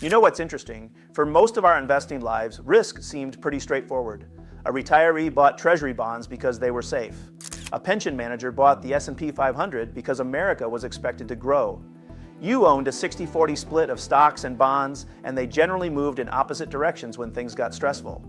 You know what's interesting? For most of our investing lives, risk seemed pretty straightforward. A retiree bought treasury bonds because they were safe. A pension manager bought the S&P 500 because America was expected to grow. You owned a 60-40 split of stocks and bonds, and they generally moved in opposite directions when things got stressful.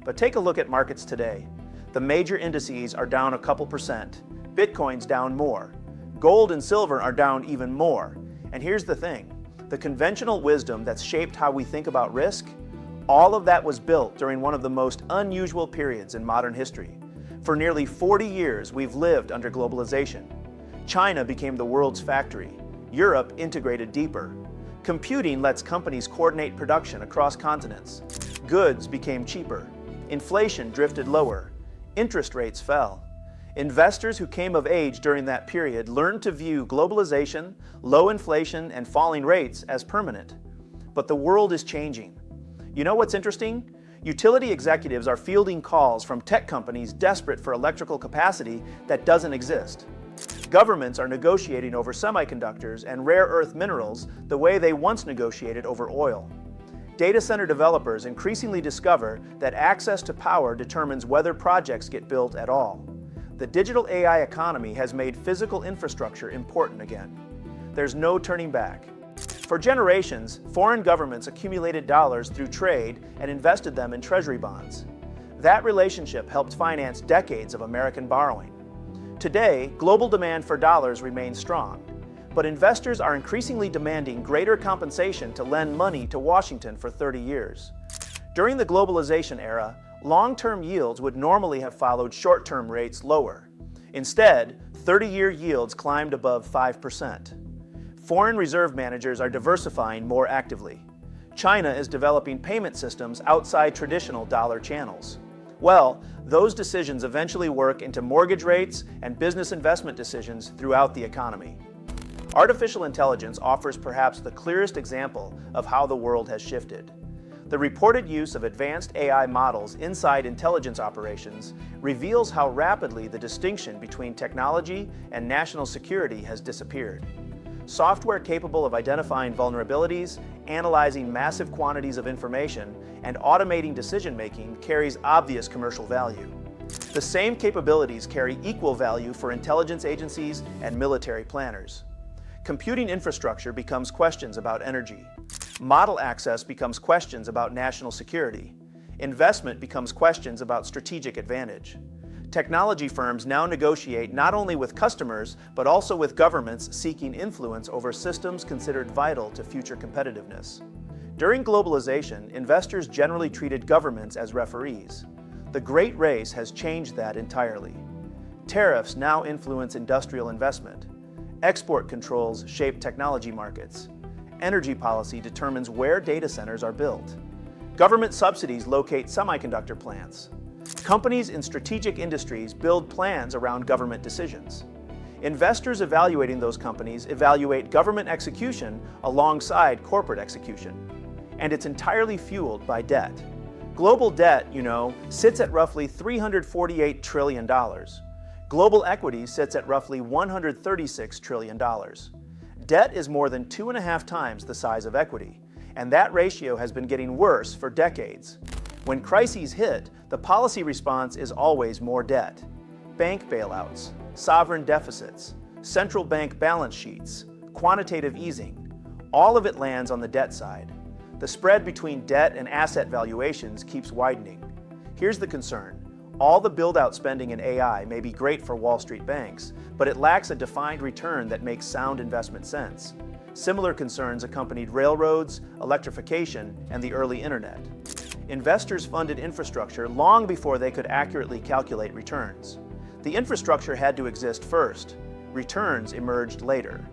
But take a look at markets today. The major indices are down a couple percent. Bitcoin's down more. Gold and silver are down even more. And here's the thing. The conventional wisdom that's shaped how we think about risk, all of that was built during one of the most unusual periods in modern history. For nearly 40 years, we've lived under globalization. China became the world's factory. Europe integrated deeper. Computing lets companies coordinate production across continents. Goods became cheaper. Inflation drifted lower. Interest rates fell. Investors who came of age during that period learned to view globalization, low inflation, and falling rates as permanent. But the world is changing. You know what's interesting? Utility executives are fielding calls from tech companies desperate for electrical capacity that doesn't exist. Governments are negotiating over semiconductors and rare earth minerals the way they once negotiated over oil. Data center developers increasingly discover that access to power determines whether projects get built at all. The digital AI economy has made physical infrastructure important again. There's no turning back. For generations, foreign governments accumulated dollars through trade and invested them in treasury bonds. That relationship helped finance decades of American borrowing. Today, global demand for dollars remains strong, but investors are increasingly demanding greater compensation to lend money to Washington for 30 years. During the globalization era, long-term yields would normally have followed short-term rates lower. Instead, 30-year yields climbed above 5%. Foreign reserve managers are diversifying more actively. China is developing payment systems outside traditional dollar channels. Well, those decisions eventually work into mortgage rates and business investment decisions throughout the economy. Artificial intelligence offers perhaps the clearest example of how the world has shifted. The reported use of advanced AI models inside intelligence operations reveals how rapidly the distinction between technology and national security has disappeared. Software capable of identifying vulnerabilities, analyzing massive quantities of information, and automating decision-making carries obvious commercial value. The same capabilities carry equal value for intelligence agencies and military planners. Computing infrastructure becomes questions about energy. Model access becomes questions about national security. Investment becomes questions about strategic advantage. Technology firms now negotiate not only with customers, but also with governments seeking influence over systems considered vital to future competitiveness. During globalization, investors generally treated governments as referees. The Great Race has changed that entirely. Tariffs now influence industrial investment. Export controls shape technology markets. Energy policy determines where data centers are built. Government subsidies locate semiconductor plants. Companies in strategic industries build plans around government decisions. Investors evaluating those companies evaluate government execution alongside corporate execution. And it's entirely fueled by debt. Global debt, sits at roughly $348 trillion. Global equity sits at roughly $136 trillion. Debt is more than 2.5 times the size of equity, and that ratio has been getting worse for decades. When crises hit, the policy response is always more debt. Bank bailouts, sovereign deficits, central bank balance sheets, quantitative easing, all of it lands on the debt side. The spread between debt and asset valuations keeps widening. Here's the concern. All the build-out spending in AI may be great for Wall Street banks, but it lacks a defined return that makes sound investment sense. Similar concerns accompanied railroads, electrification, and the early internet. Investors funded infrastructure long before they could accurately calculate returns. The infrastructure had to exist first. Returns emerged later.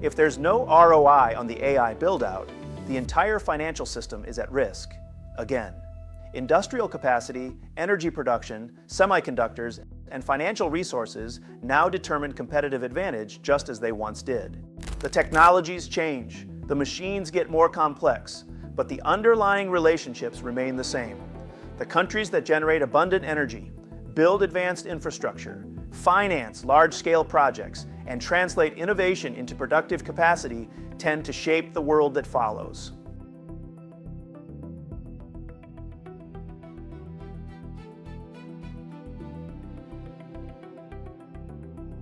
If there's no ROI on the AI build-out, the entire financial system is at risk, again. Industrial capacity, energy production, semiconductors, and financial resources now determine competitive advantage just as they once did. The technologies change, the machines get more complex, but the underlying relationships remain the same. The countries that generate abundant energy, build advanced infrastructure, finance large-scale projects, and translate innovation into productive capacity tend to shape the world that follows.